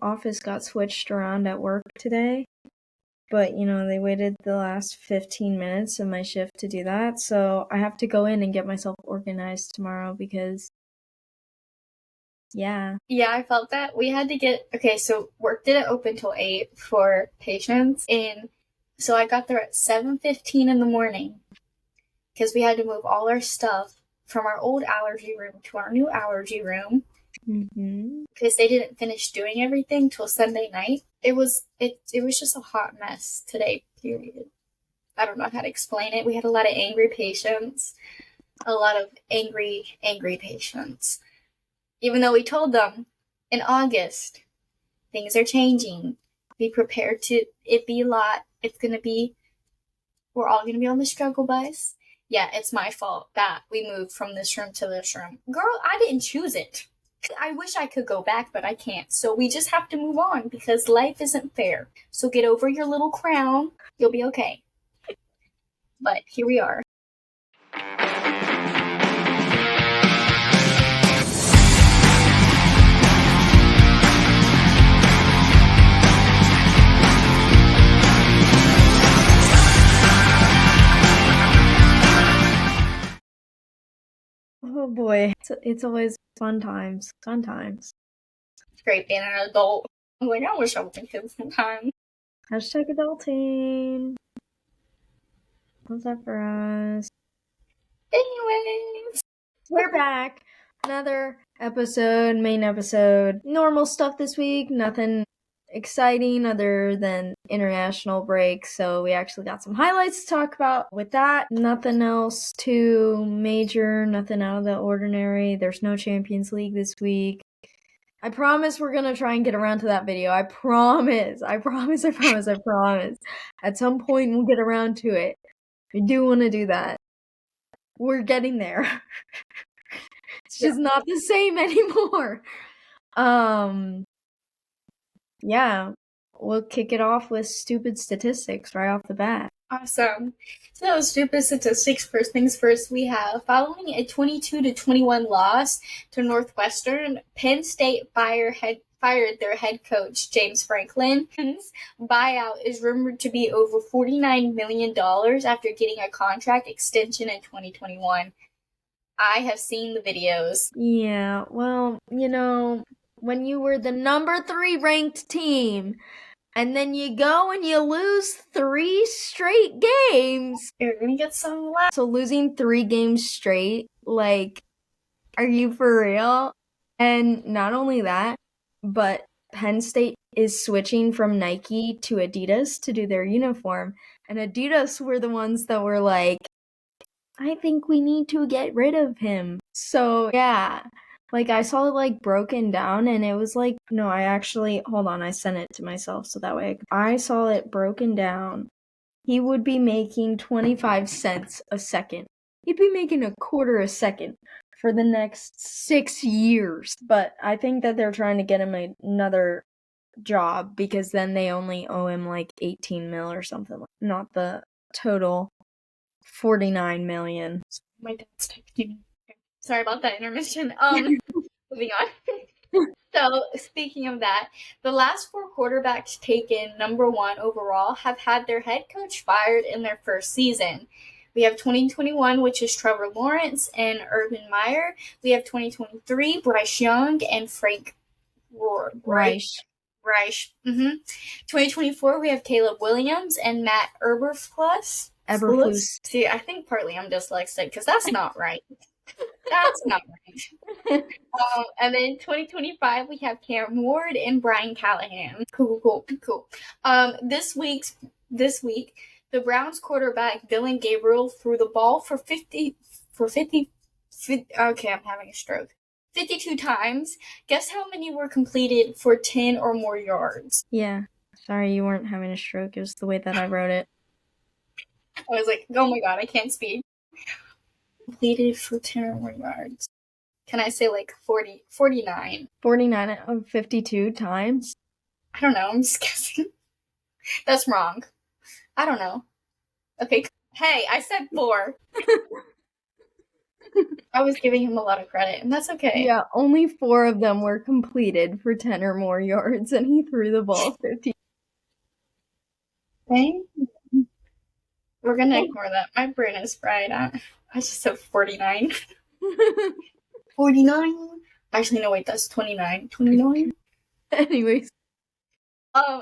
office got switched around at work today. But, they waited the last 15 minutes of my shift to do that. So I have to go in and get myself organized tomorrow because, yeah. Yeah, I felt that. We had to so work didn't open till 8 for patients. And so I got there at 7:15 in the morning because we had to move all our stuff from our old allergy room to our new allergy room. Because they didn't finish doing everything till Sunday night. It was just a hot mess today, period. I don't know how to explain it. We had a lot of angry patients. A lot of angry patients. Even though we told them in August, things are changing. Be prepared to it be a lot. We're all going to be on the struggle bus. Yeah, it's my fault that we moved from this room to this room. Girl, I didn't choose it. I wish I could go back, but I can't. So we just have to move on because life isn't fair. So get over your little crown. You'll be okay. But here we are. Oh boy, it's always fun times. It's great being an adult. I'm like, I wish I was a kid sometimes. Hashtag adulting. What's that for us? Anyways, we're back. Another episode, main episode. Normal stuff this week. Nothing exciting other than international break. So we actually got some highlights to talk about with that. Nothing else too major. Nothing out of the ordinary. There's no Champions League this week. I promise we're gonna try and get around to that video. I promise. At some point we'll get around to it. I do want to do that. We're getting there. It's just not the same anymore. Yeah. We'll kick it off with stupid statistics right off the bat. Awesome. So stupid statistics, first things first, we have following a 22-21 loss to Northwestern, Penn State fired their head coach, James Franklin's buyout is rumored to be over $49 million after getting a contract extension in 2021. I have seen the videos. Yeah, well, when you were the number 3 ranked team, and then you go and you lose 3 straight games, you're gonna get some laugh. So losing 3 games straight, like, are you for real? And not only that, but Penn State is switching from Nike to Adidas to do their uniform. And Adidas were the ones that were like, I think we need to get rid of him. So, yeah. Like, I saw it, broken down, and it was no, hold on, I sent it to myself, so that way I saw it broken down. He would be making 25 cents a second. He'd be making a quarter a second for the next 6 years. But I think that they're trying to get him another job, because then they only owe him 18 mil or something, not the total 49 million. My dad's texting. Sorry about that intermission. Moving on. So, speaking of that, the last 4 quarterbacks taken number 1 overall have had their head coach fired in their first season. We have 2021, which is Trevor Lawrence and Urban Meyer. We have 2023, Bryce Young and Frank Reich. 2024, we have Caleb Williams and Matt Eberflus. See, I think partly I'm dyslexic because that's not right. That's not right. And then 2025, we have Cam Ward and Brian Callahan. Cool. This week, the Browns quarterback Dylan Gabriel threw the ball for 50. Okay, I'm having a stroke. 52 times. Guess how many were completed for 10 or more yards? Yeah. Sorry, you weren't having a stroke. It was the way that I wrote it. I was like, oh my god, I can't speak. Completed for 10 or more yards. Can I say 49? 49 of 52 times? I don't know, I'm just guessing. That's wrong. I don't know. Okay, hey, I said 4. I was giving him a lot of credit, and that's okay. Yeah, only 4 of them were completed for 10 or more yards, and he threw the ball 50. Okay. We're gonna ignore that. My brain is fried. I just said 49. 49? Actually, no, wait, that's 29. 29? Anyways.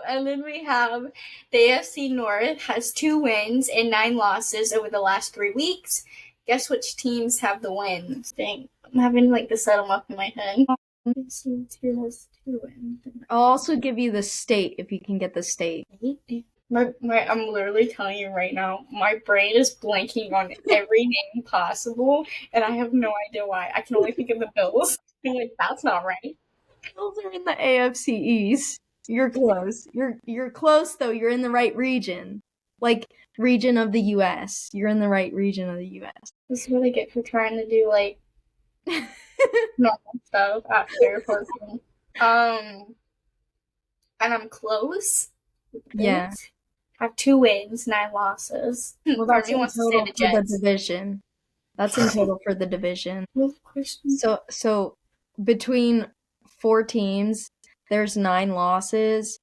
And then we have the AFC North has 2 wins and 9 losses over the last 3 weeks. Guess which teams have the wins? Dang, I'm having to set them up in my head. AFC has 2 wins. I'll also give you the state if you can get the state. I'm literally telling you right now, my brain is blanking on every name possible, and I have no idea why. I can only think of the Bills. I'm like, that's not right. Bills are in the AFC East. You're close. You're close though. You're in the right region. Like region of the US. You're in the right region of the US. This is what I get for trying to do normal stuff after working. And I'm close. Yeah. I have 2 wins, 9 losses. Well, that's in total for the division. That's in total for the division. So between 4 teams, there's 9 losses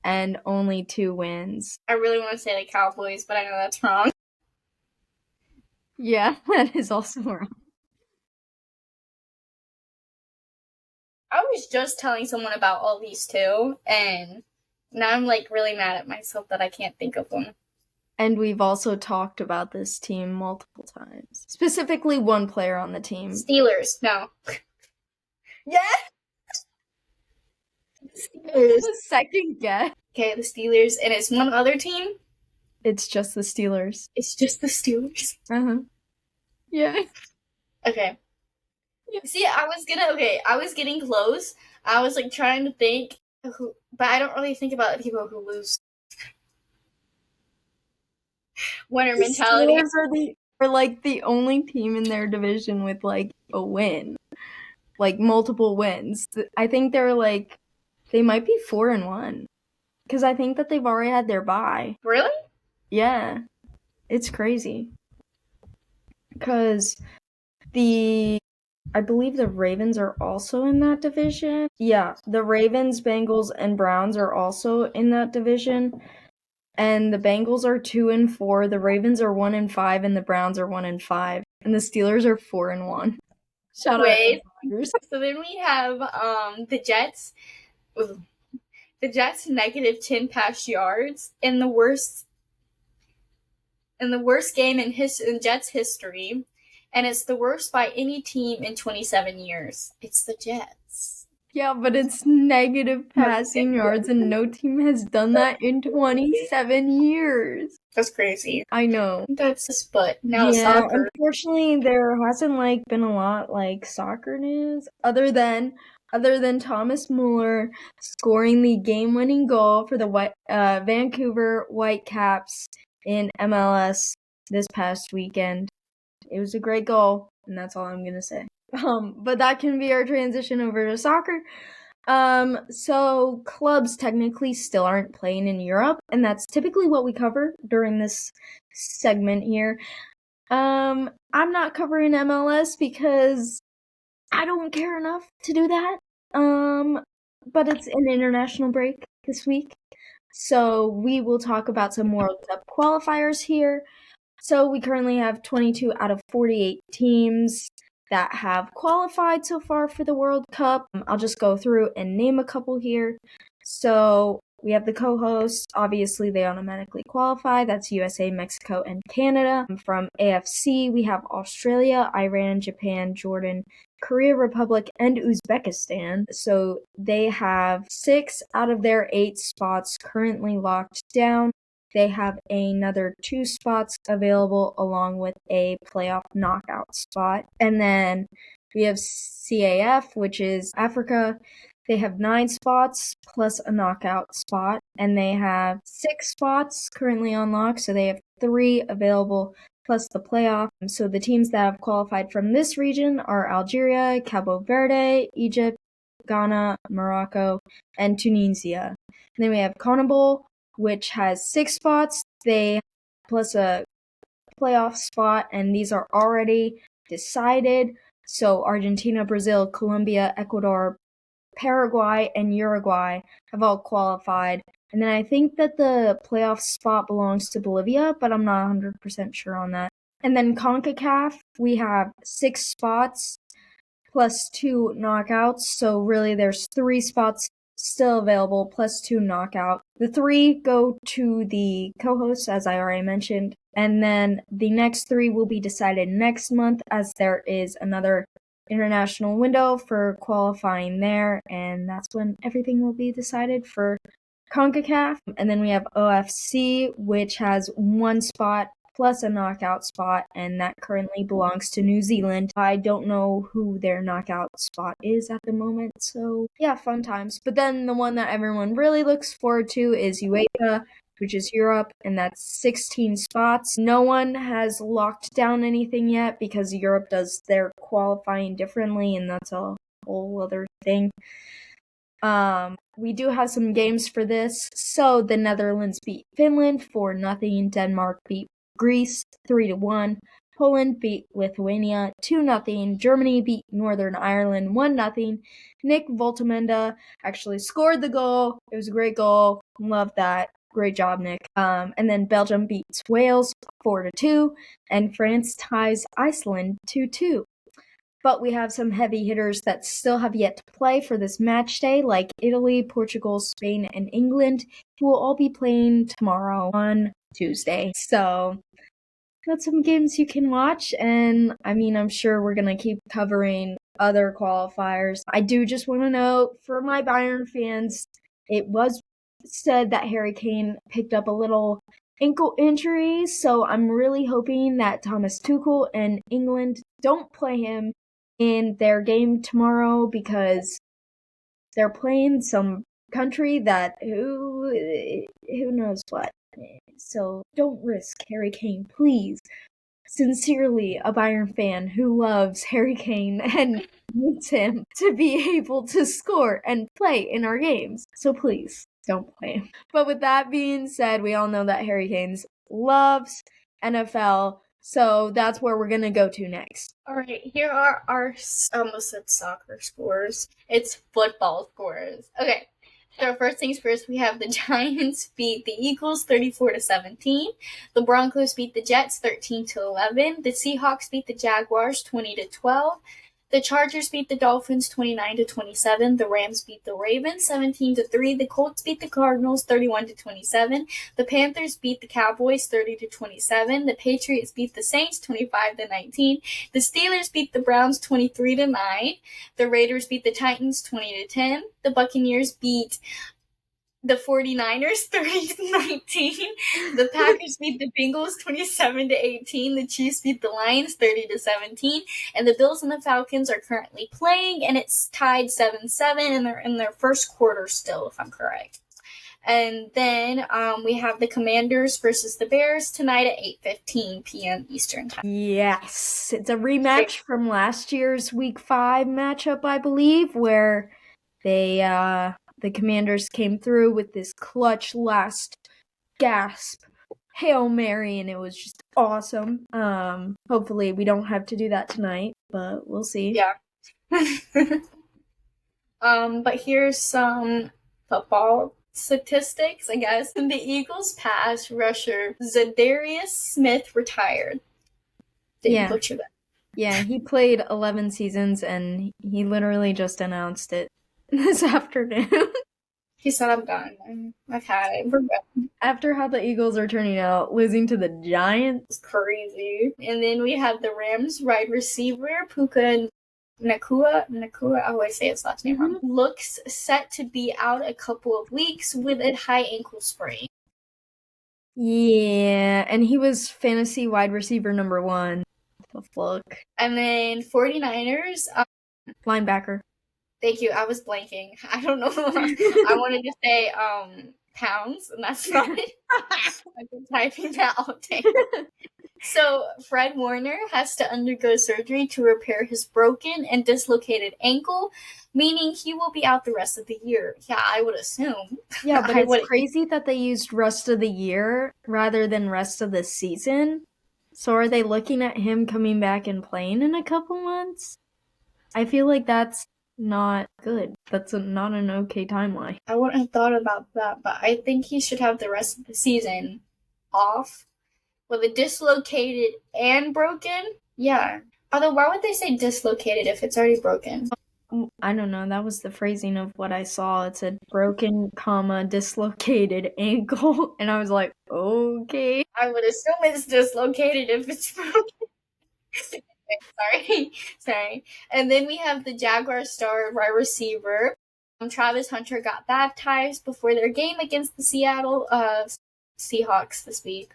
and only 2 wins. I really want to say the Cowboys, but I know that's wrong. Yeah, that is also wrong. I was just telling someone about all these 2, and now I'm really mad at myself that I can't think of them. And we've also talked about this team multiple times. Specifically one player on the team. Steelers, no. Yeah! Steelers. The second guess. Okay, the Steelers, and it's one other team? It's just the Steelers. It's just the Steelers? Uh-huh. Yeah. Okay. See, I was getting close. I was trying to think who, but I don't really think about the people who lose. Winner mentality. Steelers are the only team in their division with a win. Multiple wins. I think they might be 4-1. Because I think that they've already had their bye. Really? Yeah. It's crazy. Because I believe the Ravens are also in that division. Yeah, the Ravens, Bengals, and Browns are also in that division. And the Bengals are 2-4, the Ravens are 1-5, and the Browns are 1-5. And the Steelers are 4-1. Shout out. So then we have the Jets. The Jets negative 10 pass yards in the worst game in Jets history. And it's the worst by any team in 27 years. It's the Jets. Yeah, but it's negative passing yards, and no team has done that in 27 years. That's crazy. I know. That's but now soccer. Unfortunately, there hasn't been a lot soccer news other than Thomas Muller scoring the game-winning goal for the Vancouver Whitecaps in MLS this past weekend. It was a great goal, and that's all I'm gonna say. But that can be our transition over to soccer. So clubs technically still aren't playing in Europe, and that's typically what we cover during this segment here. I'm not covering MLS because I don't care enough to do that. But it's an international break this week, so we will talk about some World Cup qualifiers here. So we currently have 22 out of 48 teams that have qualified so far for the World Cup. I'll just go through and name a couple here. So we have the co-hosts. Obviously, they automatically qualify. That's USA, Mexico, and Canada. From AFC, we have Australia, Iran, Japan, Jordan, Korea Republic, and Uzbekistan. So they have 6 out of their 8 spots currently locked down. They have another 2 spots available along with a playoff knockout spot. And then we have CAF, which is Africa. They have 9 spots plus a knockout spot, and they have 6 spots currently unlocked, so they have 3 available plus the playoff. So the teams that have qualified from this region are Algeria, Cabo Verde, Egypt, Ghana, Morocco, and Tunisia. And then we have CONMEBOL, which has 6 spots. They plus a playoff spot, and these are already decided. So Argentina, Brazil, Colombia, Ecuador, Paraguay, and Uruguay have all qualified. And then I think that the playoff spot belongs to Bolivia, but I'm not 100% sure on that. And then CONCACAF, we have 6 spots plus 2 knockouts. So really there's 3 spots still available plus 2 knockout. The 3 go to the co-hosts, as I already mentioned. And then the next 3 will be decided next month, as there is another international window for qualifying there, and that's when everything will be decided for CONCACAF. And then we have OFC, which has 1 spot plus a knockout spot, and that currently belongs to New Zealand. I don't know who their knockout spot is at the moment, so yeah, fun times. But then the one that everyone really looks forward to is UEFA, which is Europe, and that's 16 spots. No one has locked down anything yet because Europe does their qualifying differently, and that's a whole other thing. We do have some games for this. So the Netherlands beat Finland 4-0. Denmark beat Greece 3-1. Poland beat Lithuania 2-0. Germany beat Northern Ireland 1-0. Nick Voltamenda actually scored the goal. It was a great goal. Love that. Great job, Nick. And then Belgium beats Wales 4-2, and France ties Iceland 2-2. But we have some heavy hitters that still have yet to play for this match day, like Italy, Portugal, Spain, and England, who will all be playing tomorrow on Tuesday. So that's some games you can watch, and I mean, I'm sure we're going to keep covering other qualifiers. I do just want to note, for my Bayern fans, it was said that Harry Kane picked up a little ankle injury, so I'm really hoping that Thomas Tuchel and England don't play him in their game tomorrow, because they're playing some country that who knows what. So don't risk Harry Kane, please. Sincerely, a Bayern fan who loves Harry Kane and needs him to be able to score and play in our games. So please, don't play him. But with that being said, we all know that Harry Kane loves NFL, so that's where we're going to go to next. All right, here are our, almost said soccer scores. It's football scores. Okay, so first things first, we have the Giants beat the Eagles 34-17. The Broncos beat the Jets 13-11. The Seahawks beat the Jaguars 20-12. The Chargers beat the Dolphins 29-27. The Rams beat the Ravens 17-3. The Colts beat the Cardinals 31-27. The Panthers beat the Cowboys 30-27. The Patriots beat the Saints 25-19. The Steelers beat the Browns 23-9. The Raiders beat the Titans 20-10. The Buccaneers beat the 49ers 30-19. The Packers beat the Bengals 27-18. The Chiefs beat the Lions 30-17. And the Bills and the Falcons are currently playing, and it's tied 7-7, and they're in their first quarter still, if I'm correct. And then we have the Commanders versus the Bears tonight at 8:15 p.m. Eastern Time. Yes, it's a rematch from last year's Week 5 matchup, I believe, where the Commanders came through with this clutch last gasp Hail Mary, and it was just awesome. Hopefully we don't have to do that tonight, but we'll see. Yeah. But here's some football statistics, I guess. The Eagles pass rusher Zadarius Smith retired. Did you butcher that? Yeah, he played 11 seasons, and he literally just announced it this afternoon. He said, I'm done. I've had it. After how the Eagles are turning out, losing to the Giants. It's crazy. And then we have the Rams wide receiver, Puka Nakua, I always say his last name wrong, looks set to be out a couple of weeks with a high ankle sprain. Yeah, and he was fantasy wide receiver number 1. Look. And then 49ers. Linebacker. Thank you. I was blanking. I don't know. I wanted to say pounds, and that's not it. I've been typing that all day. So Fred Warner has to undergo surgery to repair his broken and dislocated ankle, meaning he will be out the rest of the year. Yeah, I would assume. Yeah, but it's crazy that they used rest of the year rather than rest of the season. So are they looking at him coming back and playing in a couple months? I feel like that's not good. That's not an okay timeline. I wouldn't have thought about that, but I think he should have the rest of the season off with a dislocated and broken. Yeah. Although, why would they say dislocated if it's already broken? I don't know. That was the phrasing of what I saw. It said broken, dislocated ankle. And I was like, okay. I would assume it's dislocated if it's broken. Sorry. And then we have the Jaguars star wide receiver. Travis Hunter got baptized before their game against the Seattle Seahawks this week.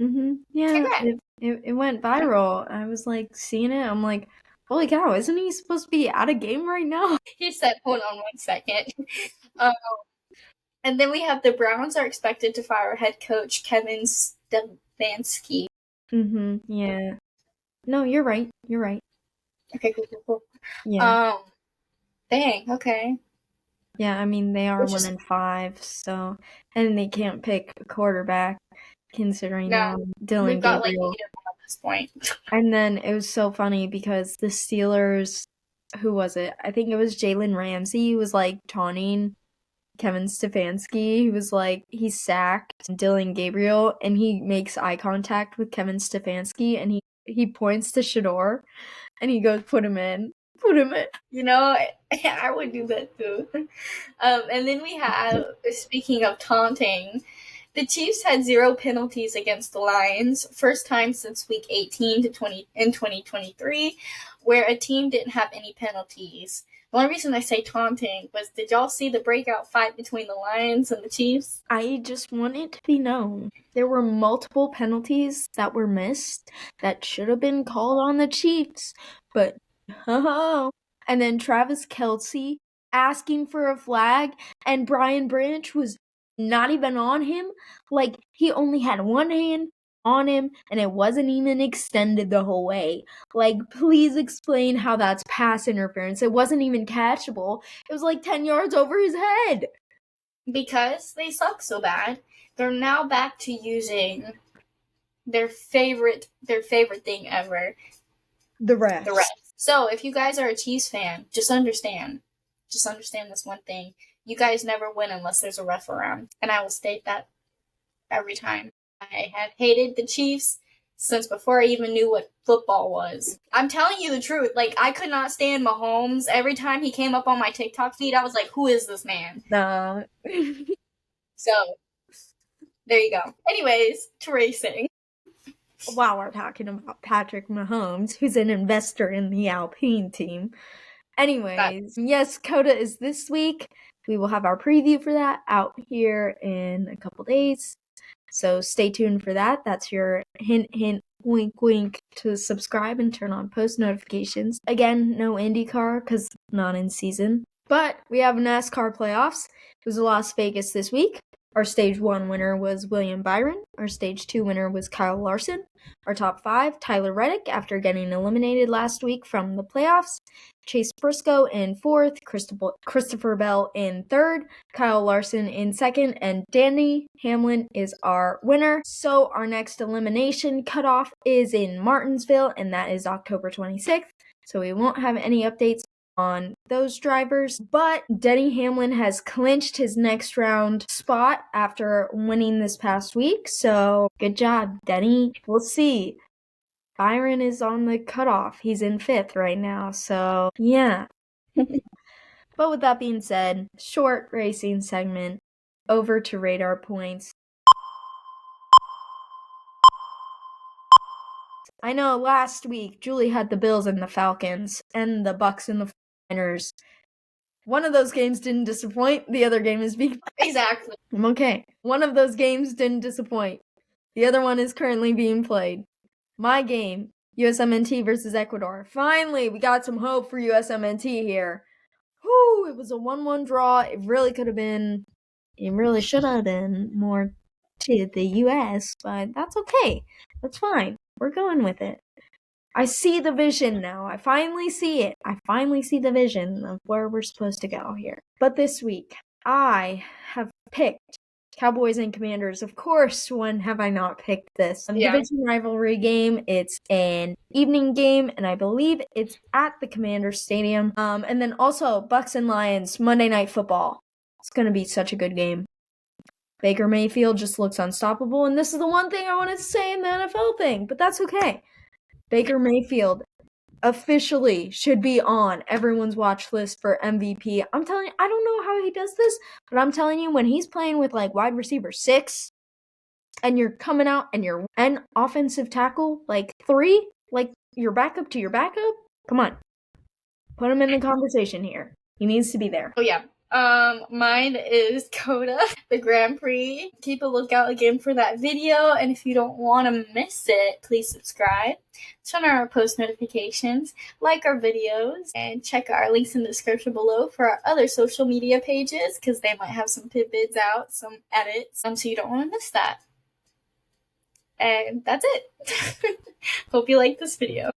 Yeah, it went viral. I was like seeing it. I'm like, holy cow, isn't he supposed to be out of game right now? He said, hold on 1 second. And then we have the Browns are expected to fire head coach Kevin Stefanski. Yeah. No, you're right. Okay, cool. Yeah. Dang, okay. Yeah, I mean, they are 1-5, so, and they can't pick a quarterback considering Dylan we've got Gabriel. Like 8 of them at this point. And then it was so funny because the Steelers, who was it? I think it was Jalen Ramsey was like taunting Kevin Stefanski. He was like, he sacked Dylan Gabriel and he makes eye contact with Kevin Stefanski and he points to Shador and he goes, put him in. You know, I would do that too. And then we have, speaking of taunting, the Chiefs had 0 penalties against the Lions, first time since week 18 to 20 in 2023, where a team didn't have any penalties. The only reason I say taunting was, did y'all see the breakout fight between the Lions and the Chiefs? I just want it to be known. There were multiple penalties that were missed that should have been called on the Chiefs, but and then Travis Kelce asking for a flag, and Brian Branch was not even on him. Like, he only had one hand on him, and it wasn't even extended the whole way. Like, please explain how that's pass interference. It wasn't even catchable. It was like 10 yards over his head. Because they suck so bad, they're now back to using their favorite thing ever. The refs. So if you guys are a Chiefs fan, just understand this one thing. You guys never win unless there's a ref around. And I will state that every time. I have hated the Chiefs since before I even knew what football was. I'm telling you the truth. Like, I could not stand Mahomes. Every time he came up on my TikTok feed, I was like, who is this man? No. So, there you go. Anyways, to racing. While we're talking about Patrick Mahomes, who's an investor in the Alpine team. Anyways, yes, COTA is this week. We will have our preview for that out here in a couple days. So stay tuned for that. That's your hint, wink, wink to subscribe and turn on post notifications. Again, no IndyCar because not in season. But we have NASCAR Playoffs. It was Las Vegas this week. Our Stage 1 winner was William Byron. Our Stage 2 winner was Kyle Larson. Our top 5, Tyler Reddick, after getting eliminated last week from the playoffs. Chase Briscoe in 4th, Christopher Bell in 3rd, Kyle Larson in 2nd, and Danny Hamlin is our winner. So our next elimination cutoff is in Martinsville, and that is October 26th. So we won't have any updates on those drivers, but Denny Hamlin has clinched his next round spot after winning this past week, so good job, Denny. We'll see. Byron is on the cutoff. He's in 5th right now, so yeah. But with that being said, short racing segment, over to radar points. I know last week Julie had the Bills and the Falcons, and the Bucks and the Niners. One of those games didn't disappoint. The other game is being played. Exactly. I'm okay. One of those games didn't disappoint. The other one is currently being played. My game, USMNT versus Ecuador. Finally, we got some hope for USMNT here. Whew, it was a 1-1 draw. It really could have been, it really should have been more to the US, but that's okay. That's fine. We're going with it. I see the vision now. I finally see it. I finally see the vision of where we're supposed to go here. But this week, I have picked Cowboys and Commanders, of course. When have I not picked this? Division rivalry game. It's an evening game, and I believe it's at the Commanders Stadium. And then also Bucks and Lions, Monday Night Football. It's going to be such a good game. Baker Mayfield just looks unstoppable, and this is the one thing I wanted to say in the NFL thing, but that's okay. Baker Mayfield officially should be on everyone's watch list for MVP. I'm telling you, I don't know how he does this, but I'm telling you, when he's playing with like wide receiver 6 and you're coming out and you're an offensive tackle like 3, like your backup to your backup, come on. Put him in the conversation here. He needs to be there. Oh yeah. Mine is COTA, the Grand Prix. Keep a lookout again for that video, and if you don't want to miss it, please subscribe, turn on our post notifications, like our videos, and check our links in the description below for our other social media pages, because they might have some tidbits out, some edits, so you don't want to miss that. And that's it. Hope you like this video.